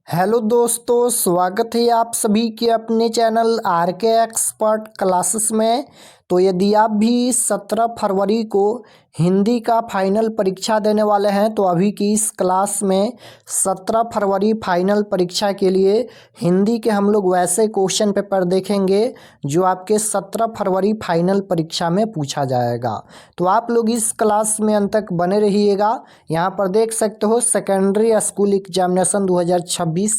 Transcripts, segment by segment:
Hello दोस्तों, स्वागत है आप सभी के अपने चैनल आर के एक्सपर्ट क्लासेस में। तो यदि आप भी 17 फरवरी को हिंदी का फाइनल परीक्षा देने वाले हैं तो अभी की इस क्लास में 17 फरवरी फाइनल परीक्षा के लिए हिंदी के हम लोग वैसे क्वेश्चन पेपर देखेंगे जो आपके 17 फरवरी फाइनल परीक्षा में पूछा जाएगा। तो आप लोग इस क्लास में अंत तक बने रहिएगा। यहाँ पर देख सकते हो सेकेंडरी स्कूल एग्जामिनेशन 2026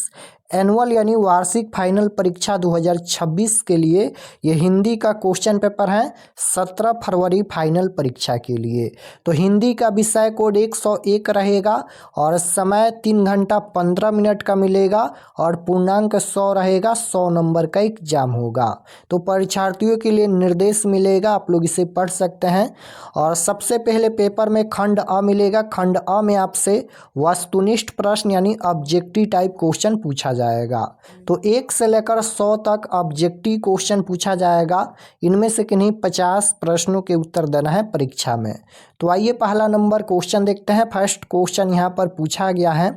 एनुअल यानी वार्षिक फाइनल परीक्षा 2026 के लिए ये हिंदी का क्वेश्चन पेपर है 17 फरवरी फाइनल परीक्षा के लिए। तो हिंदी का विषय कोड 101 रहेगा और समय 3 घंटा 15 मिनट का मिलेगा और पूर्णांक 100 रहेगा। 100 नंबर का एग्जाम होगा। तो परीक्षार्थियों के लिए निर्देश मिलेगा, आप लोग इसे पढ़ सकते हैं। और सबसे पहले पेपर में खंड अ मिलेगा। खंड अ में आपसे वस्तुनिष्ठ प्रश्न यानी ऑब्जेक्टिव टाइप क्वेश्चन पूछा जाएगा। तो 1 से लेकर 100 तक ऑब्जेक्टिव क्वेश्चन पूछा जाएगा। इनमें से किन्हीं 50 प्रश्नों के उत्तर देना है परीक्षा में। तो आइए पहला नंबर क्वेश्चन देखते हैं। फर्स्ट क्वेश्चन यहाँ पर पूछा गया है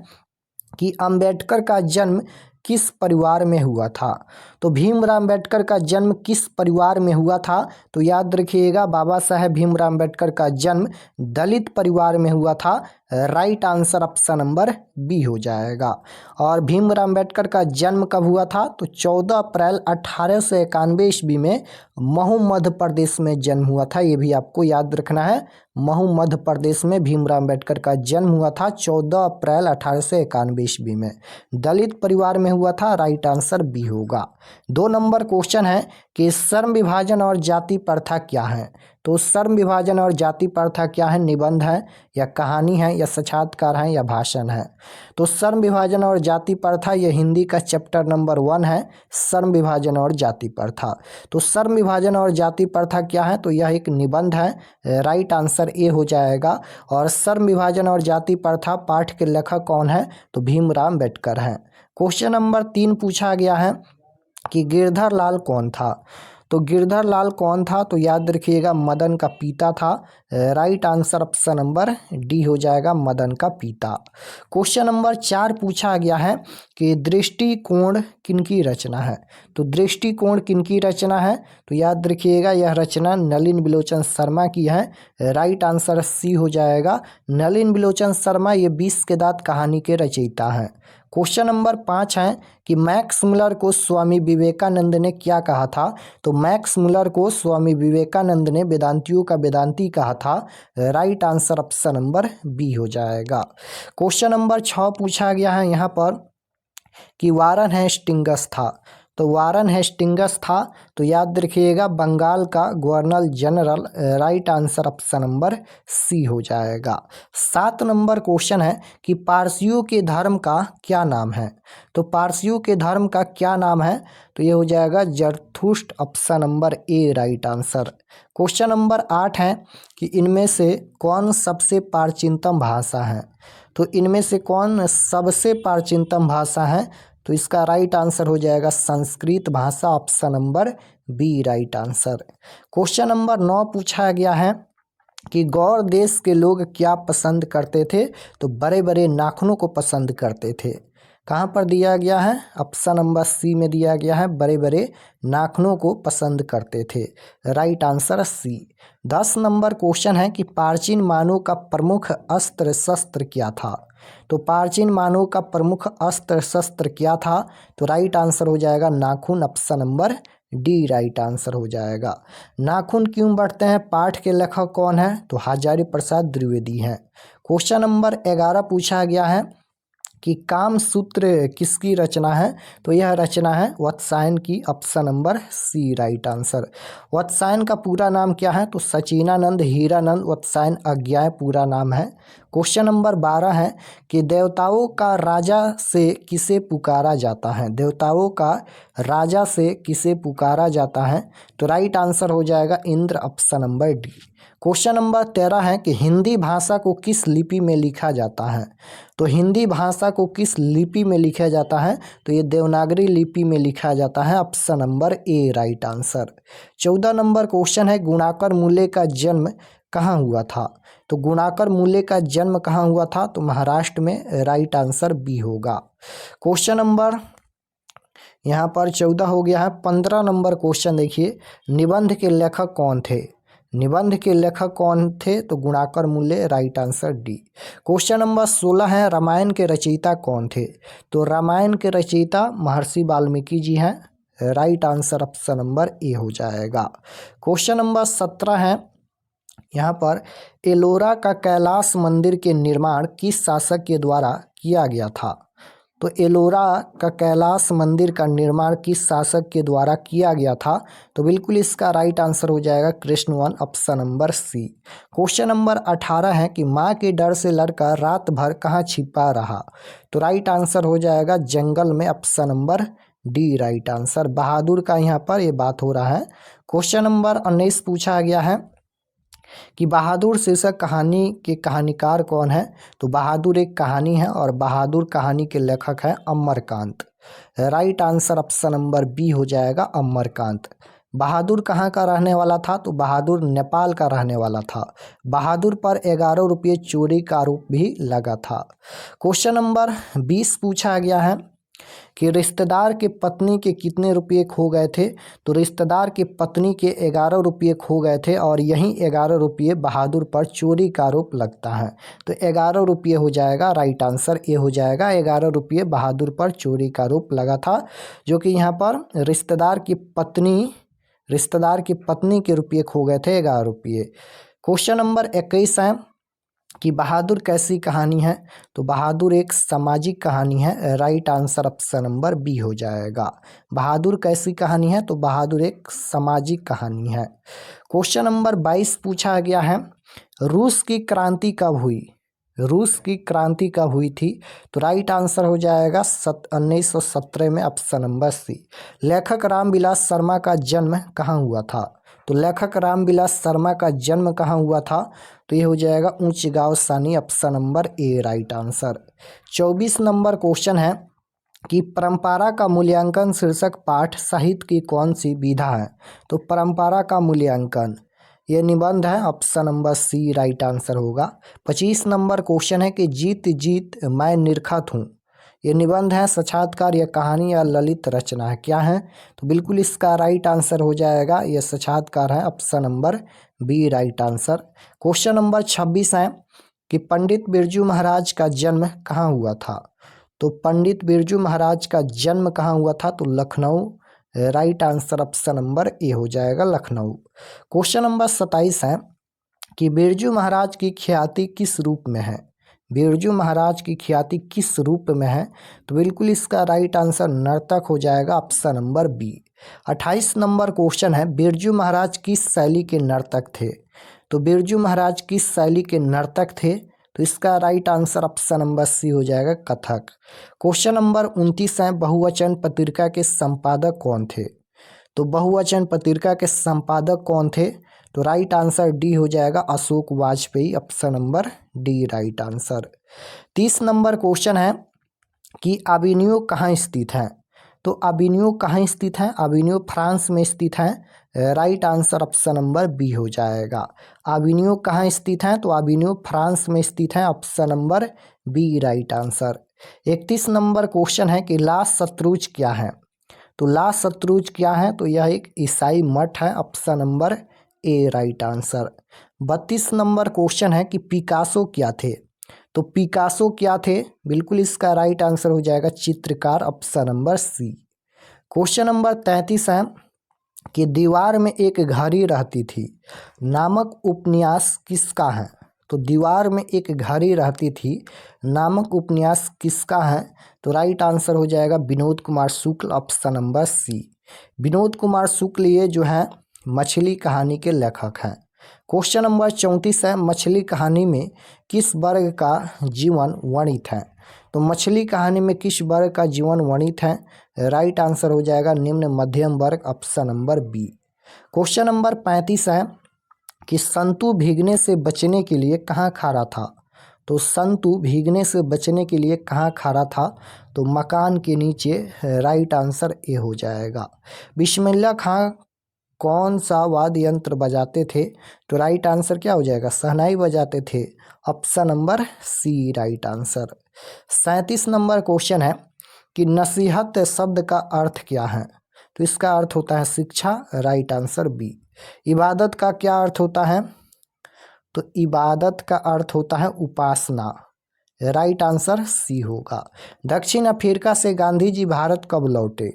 कि अंबेडकर का जन्म किस परिवार में हुआ था। तो भीमराव अंबेडकर का जन्म किस परिवार में हुआ था। तो याद रखिएगा, बाबा साहेब भीमराव अंबेडकर का जन्म दलित परिवार में हुआ था। Right answer option number B हो जाएगा। और भीमराव अंबेडकर का जन्म कब हुआ था। तो 14 अप्रैल 1891 ईस्वी में महू मध्य प्रदेश में जन्म हुआ था। ये भी आपको याद रखना है। महू मध्य प्रदेश में भीमराव अंबेडकर का जन्म हुआ था 14 अप्रैल 1891 ईस्वी में। दलित परिवार में हुआ था। राइट आंसर बी होगा। 2 नंबर क्वेश्चन है कि श्रम विभाजन और जाति प्रथा क्या है। तो श्रम विभाजन और जाति प्रथा क्या है। निबंध है या कहानी है या साक्षात्कार है या भाषण है। तो श्रम विभाजन और जाति प्रथा ये हिंदी का चैप्टर नंबर 1 है, श्रम विभाजन और जाति प्रथा। तो श्रम विभाजन और जाति प्रथा क्या है। तो यह एक निबंध है। राइट आंसर ए हो जाएगा। और श्रम विभाजन और जाति प्रथा पाठ के लेखक कौन है। तो भीमराव अंबेडकर हैं। क्वेश्चन नंबर 3 पूछा गया है कि गिरधर लाल कौन था। तो गिरधर लाल कौन था। तो याद रखिएगा, मदन का पिता था। Right answer option number D हो जाएगा, मदन का पिता। क्वेश्चन नंबर 4 पूछा गया है कि दृष्टिकोण किनकी रचना है। तो दृष्टिकोण किनकी रचना है। तो याद रखिएगा, यह रचना नलिन बिलोचन शर्मा की है। राइट आंसर सी हो जाएगा। नलिन बिलोचन शर्मा ये 20 के दांत कहानी के रचयिता हैं। क्वेश्चन नंबर 5 है कि मैक्स मुलर को स्वामी विवेकानंद ने क्या कहा था। तो मैक्स मुलर को स्वामी विवेकानंद ने वेदांतियों का वेदांती कहा था। Right answer option number B हो जाएगा। क्वेश्चन नंबर 6 पूछा गया है यहाँ पर कि वारन हेस्टिंगस था। तो वारन हेस्टिंगस था। तो याद रखिएगा, बंगाल का governor general. Right answer option number C हो जाएगा। 7 नंबर क्वेश्चन है कि पारसियों के धर्म का क्या नाम है। तो पारसियों के धर्म का क्या नाम है। तो ये हो जाएगा Zarathustra. Option number A right answer. Question number 8 है कि इनमें से कौन सबसे प्राचीनतम भाषा है। तो इनमें से कौन सबसे प्राचीनतम भाषा है। तो इसका राइट आंसर हो जाएगा संस्कृत भाषा। Option number B right answer. Question number 9 पूछा गया है कि गौड़ देश के लोग क्या पसंद करते थे। तो बड़े बड़े नाखूनों को पसंद करते थे। कहाँ पर दिया गया है। ऑप्शन नंबर सी में दिया गया है, बड़े बड़े नाखूनों को पसंद करते थे। Right answer C. 10 number question है कि प्राचीन मानव का प्रमुख अस्त्र शस्त्र क्या था। तो प्राचीन मानव का प्रमुख अस्त्र शस्त्र क्या था। तो राइट आंसर हो जाएगा नाखून। Option number D right answer हो जाएगा। नाखून क्यों बढ़ते हैं, पाठ के लेखक कौन है। तो हजारी प्रसाद द्विवेदी हैं। क्वेश्चन नंबर 11 पूछा गया है कि कामसूत्र किसकी रचना है। तो यह रचना है वात्स्यायन की। Option number C right answer. Vatsyayana का पूरा नाम क्या है। तो सचिनानंद हीरानंद वात्स्यायन अज्ञाय पूरा नाम है। क्वेश्चन नंबर 12 है कि देवताओं का राजा से किसे पुकारा जाता है। देवताओं का राजा से किसे पुकारा जाता है। तो राइट आंसर हो जाएगा Indra. Option number D. Question number 13 है कि हिंदी भाषा को किस लिपि में लिखा जाता है। तो हिंदी भाषा को किस लिपि में लिखा जाता है। तो ये देवनागरी लिपि में लिखा जाता है। Option number A right answer. 14 number question है गुणाकर मूल्य का जन्म कहाँ हुआ था। तो गुणाकर मूल्य का जन्म कहाँ हुआ था। तो महाराष्ट्र में। राइट आंसर बी होगा। क्वेश्चन नंबर यहाँ पर 14 हो गया है। 15 नंबर क्वेश्चन देखिए, निबंध के लेखक कौन थे? निबंध के लेखक कौन थे? तो गुणाकर मूल्य, right answer D. Question number 16 है, रामायण के रचयिता कौन थे? तो रामायण के रचयिता महर्षि वाल्मीकि जी हैं, राइट आंसर ऑप्शन नंबर ए हो जाएगा। क्वेश्चन नंबर 17 है, यहाँ पर एलोरा का कैलाश मंदिर के निर्माण किस शासक के द्वारा किया गया था? तो एलोरा का कैलाश मंदिर का निर्माण किस शासक के द्वारा किया गया था? तो बिल्कुल इसका राइट आंसर हो जाएगा Krishnavarman, option number C. Question number 18 है कि माँ के डर से लड़का रात भर कहाँ छिपा रहा? तो राइट आंसर हो जाएगा जंगल में, option number D right answer. बहादुर का यहाँ पर ये बात हो रहा है। क्वेश्चन नंबर 19 पूछा गया है कि बहादुर शीर्षक कहानी के कहानीकार कौन है? तो बहादुर एक कहानी है और बहादुर कहानी के लेखक है Amarkant, right answer option number B हो जाएगा अमरकांत। बहादुर कहाँ का रहने वाला था? तो बहादुर नेपाल का रहने वाला था। बहादुर पर 11 रुपये चोरी का आरोप भी लगा था। क्वेश्चन नंबर 20 पूछा गया है कि रिश्तेदार के पत्नी के कितने रुपये खो गए थे? तो रिश्तेदार की पत्नी के 11 रुपये खो गए थे और यही 11 रुपये बहादुर पर चोरी का आरोप लगता है। तो 11 रुपये हो जाएगा, राइट आंसर ए हो जाएगा। 11 रुपये बहादुर पर चोरी का आरोप लगा था, जो कि यहाँ पर रिश्तेदार की पत्नी के रुपये खो गए थे, 11 रुपये। क्वेश्चन नंबर 21 है कि बहादुर कैसी कहानी है? तो बहादुर एक सामाजिक कहानी है, right answer option number B हो जाएगा। बहादुर कैसी कहानी है? तो बहादुर एक सामाजिक कहानी है। क्वेश्चन नंबर 22 पूछा गया है, रूस की क्रांति कब हुई? रूस की क्रांति कब हुई थी? तो राइट आंसर हो जाएगा 1917 में, ऑप्शन नंबर सी। लेखक रामविलास शर्मा का जन्म कहाँ हुआ था? तो लेखक रामविलास शर्मा का जन्म कहाँ हुआ था? तो ये हो जाएगा ऊंच गांव सानी, option number A right answer. 24 number question है कि परंपरा का मूल्यांकन शीर्षक पाठ साहित्य की कौन सी विधा है? तो परंपरा का मूल्यांकन ये निबंध है, option number C right answer होगा। 25 नंबर क्वेश्चन है कि जीत जीत मैं निरखत हूँ, ये निबंध है, साक्षात्कार या कहानी या ललित रचना है, क्या है? तो बिल्कुल इसका राइट आंसर हो जाएगा ये साक्षात्कार है, option number B right answer. Question number 26 है कि पंडित बिरजू महाराज का जन्म कहाँ हुआ था? तो पंडित बिरजू महाराज का जन्म कहाँ हुआ था? तो Lucknow, right answer option number ए हो जाएगा लखनऊ। क्वेश्चन नंबर 27 है कि बिरजू महाराज की ख्याति किस रूप में है? बिरजू महाराज की ख्याति किस रूप में है? तो बिल्कुल इसका राइट आंसर नर्तक हो जाएगा, option number B. 28 number question है, बिरजू महाराज किस शैली के नर्तक थे? तो बिरजू महाराज किस शैली के नर्तक थे? तो इसका right answer option number C हो जाएगा कथक। क्वेश्चन नंबर 29 है, बहुवचन पत्रिका के संपादक कौन थे? तो बहुवचन पत्रिका के संपादक कौन थे? तो राइट आंसर डी हो जाएगा Ashok Vajpayee, option number D right answer. 30 number question है कि अबिनियो कहाँ स्थित है? तो अबिनियो कहाँ स्थित है? अबिनियो फ्रांस में स्थित है, right answer option number B हो जाएगा। अबिनियो कहाँ स्थित है? तो अबिनियो फ्रांस में स्थित है, option number B right answer. 31 number question है कि ला शत्रुज क्या है? तो ला शत्रुज क्या है? तो यह एक ईसाई मठ है, option number A right answer. 32 number question है कि पिकासो क्या थे? तो पिकासो क्या थे? बिल्कुल इसका राइट आंसर हो जाएगा चित्रकार, option number C. Question number 33 है कि दीवार में एक घड़ी रहती थी नामक उपन्यास किसका है? तो दीवार में एक घड़ी रहती थी नामक उपन्यास किसका है? तो राइट आंसर हो जाएगा Vinod Kumar Shukla, option number C. Vinod Kumar Shukla ये जो है मछली कहानी के लेखक हैं। क्वेश्चन नंबर 34 है, मछली कहानी में किस वर्ग का जीवन वर्णित है? तो मछली कहानी में किस वर्ग का जीवन वर्णित है? राइट आंसर हो जाएगा निम्न मध्यम वर्ग, option number B. Question number 35 है कि संतु भीगने से बचने के लिए कहाँ खड़ा था? तो संतु भीगने से बचने के लिए कहाँ खड़ा था? तो मकान के नीचे, राइट आंसर ए हो जाएगा। बिस्मिल्लाह खां कौन सा वाद्य यंत्र बजाते थे? तो राइट आंसर क्या हो जाएगा? शहनाई बजाते थे, option number C right answer. 37 number question है कि नसीहत शब्द का अर्थ क्या है? तो इसका अर्थ होता है शिक्षा, राइट आंसर बी। इबादत का क्या अर्थ होता है? तो इबादत का अर्थ होता है उपासना, राइट आंसर सी होगा। दक्षिण अफ्रीका से गांधी जी भारत कब लौटे?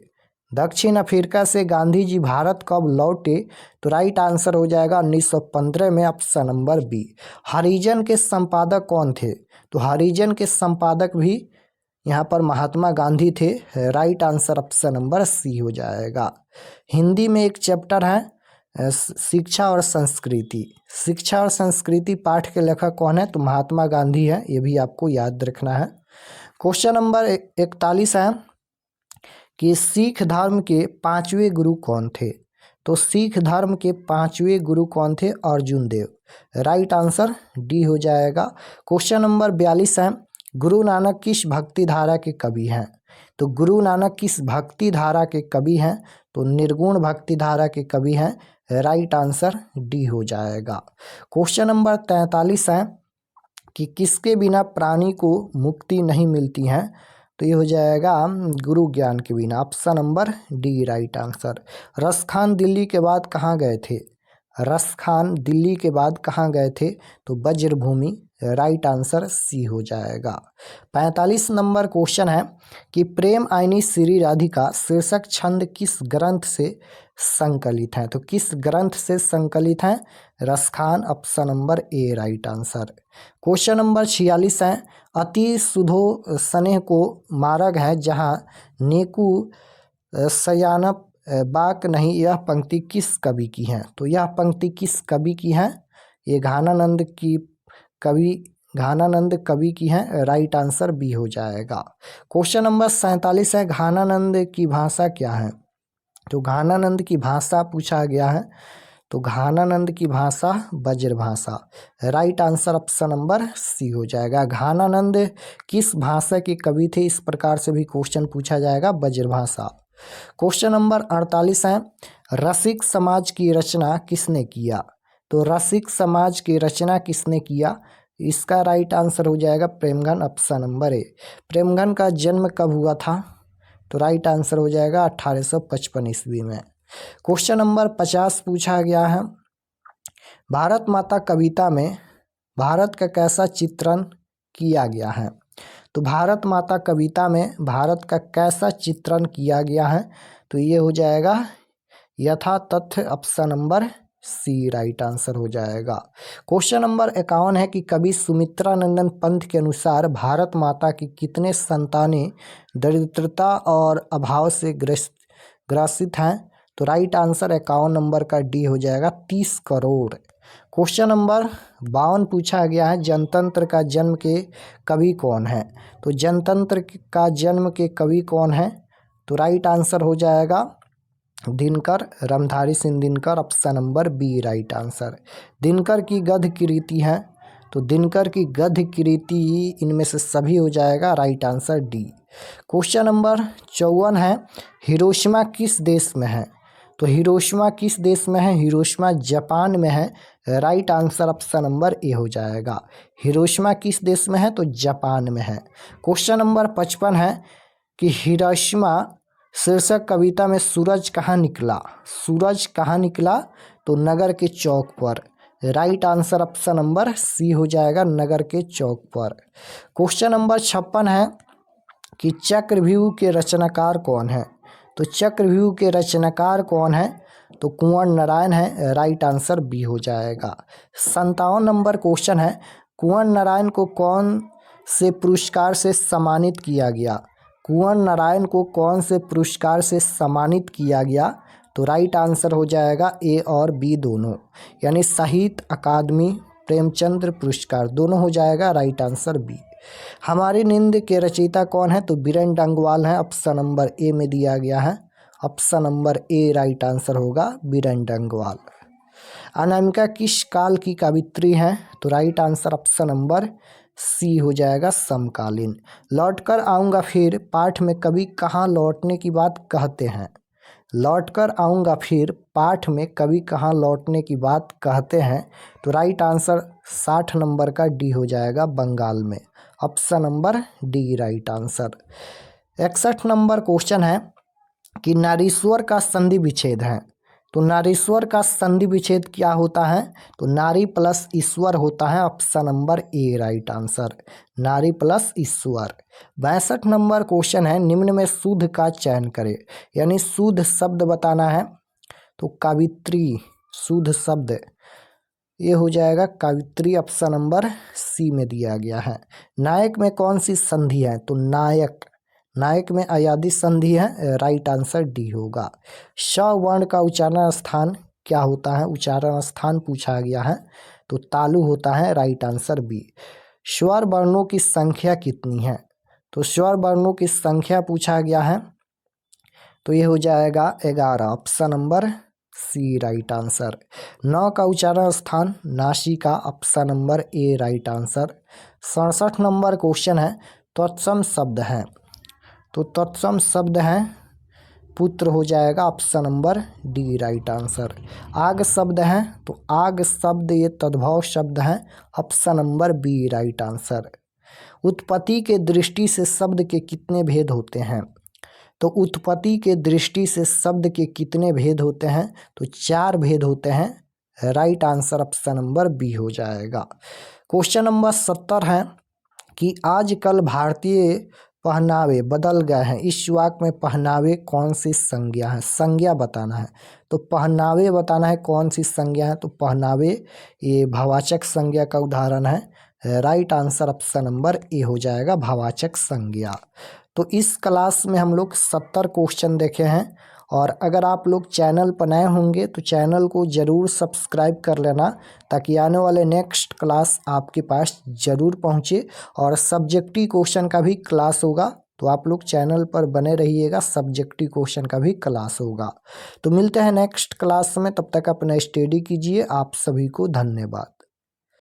दक्षिण अफ्रीका से गांधी जी भारत कब लौटे? तो राइट आंसर हो जाएगा 1915 में, ऑप्शन नंबर बी। हरिजन के संपादक कौन थे? तो हरिजन के संपादक भी यहाँ पर महात्मा गांधी थे, right answer option number C हो जाएगा। हिंदी में एक चैप्टर है शिक्षा और संस्कृति। शिक्षा और संस्कृति पाठ के लेखक कौन है? तो महात्मा गांधी है, ये भी आपको याद रखना है। क्वेश्चन नंबर 41 है कि सिख धर्म के 5वें गुरु कौन थे? तो सिख धर्म के 5वें गुरु कौन थे? अर्जुन देव, राइट आंसर डी हो जाएगा। क्वेश्चन नंबर 42 है गुरु नानक किस भक्ति धारा के कवि हैं? तो गुरु नानक किस भक्ति धारा के कवि हैं? तो निर्गुण भक्ति धारा के कवि हैं, राइट आंसर डी हो जाएगा। क्वेश्चन नंबर 43 है कि किसके बिना प्राणी को मुक्ति नहीं मिलती है? तो ये हो जाएगा गुरु ज्ञान के बिना, option number D right answer. रस खान दिल्ली के बाद कहाँ गए थे? रस खान दिल्ली के बाद कहाँ गए थे? तो वज्रभूमि, राइट आंसर सी हो जाएगा। 45 नंबर क्वेश्चन है कि प्रेम आईनी श्री राधिका शीर्षक छंद किस ग्रंथ से संकलित है? तो किस ग्रंथ से संकलित है? Raskhan, option number A right answer. Question number 46 है अति सुधो स्नेह को मार्ग है जहाँ नेकू सयानप बाक नहीं, यह पंक्ति किस कवि की है? तो यह पंक्ति किस कवि की है? ये घानानंद कवि की है, राइट आंसर बी हो जाएगा। क्वेश्चन नंबर 47 है घानानंद की भाषा क्या है? तो घानानंद की भाषा पूछा गया है, तो घानानंद की भाषा Brajbhasha, right answer option number C हो जाएगा। घानानंद किस भाषा के कवि थे? इस प्रकार से भी क्वेश्चन पूछा जाएगा, ब्रजभाषा। क्वेश्चन नंबर 48 है रसिक समाज की रचना किसने किया? तो रसिक समाज की रचना किसने किया? इसका राइट आंसर हो जाएगा प्रेमगन, ऑप्शन नंबर ए। प्रेमगन का जन्म कब हुआ था? तो राइट आंसर हो जाएगा 1855 ईस्वी में। क्वेश्चन नंबर 50 पूछा गया है भारत माता कविता में भारत का कैसा चित्रण किया गया है? तो भारत माता कविता में भारत का कैसा चित्रण किया गया है? तो ये हो जाएगा यथा तथ्य, option number C right answer हो जाएगा। क्वेश्चन नंबर 51 है कि कवि सुमित्रानंदन पंत के अनुसार भारत माता की कितने संतानें दरिद्रता और अभाव से ग्रसित हैं? तो राइट आंसर 51 नंबर का डी हो जाएगा 30 करोड़। क्वेश्चन नंबर 52 पूछा गया है जनतंत्र का जन्म के कवि कौन है? तो जनतंत्र का जन्म के कवि कौन है? तो राइट आंसर हो जाएगा Dinkar, Ramdhari Singh Dinkar, option number B right answer. Dinkar की गद्य कृति है, तो दिनकर की गद्य कृति इनमें से सभी हो जाएगा, right answer D. Question number 54 है हिरोशिमा किस देश में है? तो हिरोशिमा किस देश में है? हिरोशिमा जापान में है, राइट आंसर ऑप्शन नंबर ए हो जाएगा। हिरोशिमा किस देश में है? तो जापान में है। क्वेश्चन नंबर 55 है कि हिरोशिमा शीर्षक कविता में सूरज कहाँ निकला? सूरज कहाँ निकला? तो नगर के चौक पर, right answer option number C हो जाएगा, नगर के चौक पर। क्वेश्चन नंबर 56 है कि चक्रव्यूह के रचनाकार कौन है? तो चक्रव्यूह के रचनाकार कौन है? तो कुंवर नारायण है, राइट आंसर बी हो जाएगा। 57 नंबर क्वेश्चन है कुंवर नारायण को कौन से पुरस्कार से सम्मानित किया गया? कुंवर नारायण को कौन से पुरस्कार से सम्मानित किया गया? तो राइट आंसर हो जाएगा ए और बी दोनों, यानी साहित्य अकादमी प्रेमचंद्र पुरस्कार दोनों हो जाएगा, राइट आंसर बी। हमारी नींद के रचयिता कौन है? तो बीरेन डंगवाल है, ऑप्शन नंबर ए में दिया गया है, option number A right answer होगा बीरेन डंगवाल। अनामिका किस काल की कवित्री है? तो right answer option number C हो जाएगा समकालीन। लौटकर आऊँगा फिर पाठ में कवि कहाँ लौटने की बात कहते हैं? लौटकर आऊँगा फिर पाठ में कवि कहाँ लौटने की बात कहते हैं? तो राइट आंसर 60 नंबर का डी हो जाएगा बंगाल में, option number D right answer. 61 number question है कि नारीश्वर का संधि विच्छेद है। तो नारीश्वर का संधि विच्छेद क्या होता है? तो नारी प्लस ईश्वर होता है। Option number A right answer, नारी प्लस ईश्वर। 62 नंबर क्वेश्चन है, निम्न में शुद्ध का चयन करें, यानी शुद्ध शब्द बताना है। तो कावित्री शुद्ध शब्द ये हो जाएगा कावित्री, ऑप्शन नंबर सी में दिया गया है। नायक में कौन सी संधि है? तो नायक में अयादि संधि है, राइट आंसर डी होगा। श वर्ण का उच्चारण स्थान क्या होता है? उच्चारण स्थान पूछा गया है, तो तालु होता है, राइट आंसर बी। स्वर वर्णों की संख्या कितनी है? तो स्वर वर्णों की संख्या पूछा गया है, तो ये हो जाएगा 11, option number C right answer. न का उच्चारण स्थान नासिका, option number A right answer. 67 number question है, तत्सम शब्द है। तो तत्सम शब्द है पुत्र हो जाएगा, option number D right answer. आग शब्द है, तो आग शब्द ये तद्भव शब्द है, option number B right answer. उत्पत्ति के दृष्टि से शब्द के कितने भेद होते हैं? तो उत्पत्ति के दृष्टि से शब्द के कितने भेद होते हैं? तो 4 भेद होते हैं, right answer option number B हो जाएगा। क्वेश्चन नंबर 70 है कि आजकल भारतीय पहनावे बदल गए हैं, इस वाक्य में पहनावे कौन सी संज्ञा है? संज्ञा बताना है। तो पहनावे बताना है कौन सी संज्ञा है? तो पहनावे ये भाववाचक संज्ञा का उदाहरण है, राइट आंसर ऑप्शन नंबर ए हो जाएगा, भाववाचक संज्ञा। तो इस क्लास में हम लोग 70 क्वेश्चन देखे हैं, और अगर आप लोग चैनल पर नए होंगे तो चैनल को ज़रूर सब्सक्राइब कर लेना, ताकि आने वाले नेक्स्ट क्लास आपके पास ज़रूर पहुँचे। और सब्जेक्टिव क्वेश्चन का भी क्लास होगा, तो आप लोग चैनल पर बने रहिएगा, सब्जेक्टिव क्वेश्चन का भी क्लास होगा। तो मिलते हैं नेक्स्ट क्लास में, तब तक अपना स्टडी कीजिए। आप सभी को धन्यवाद।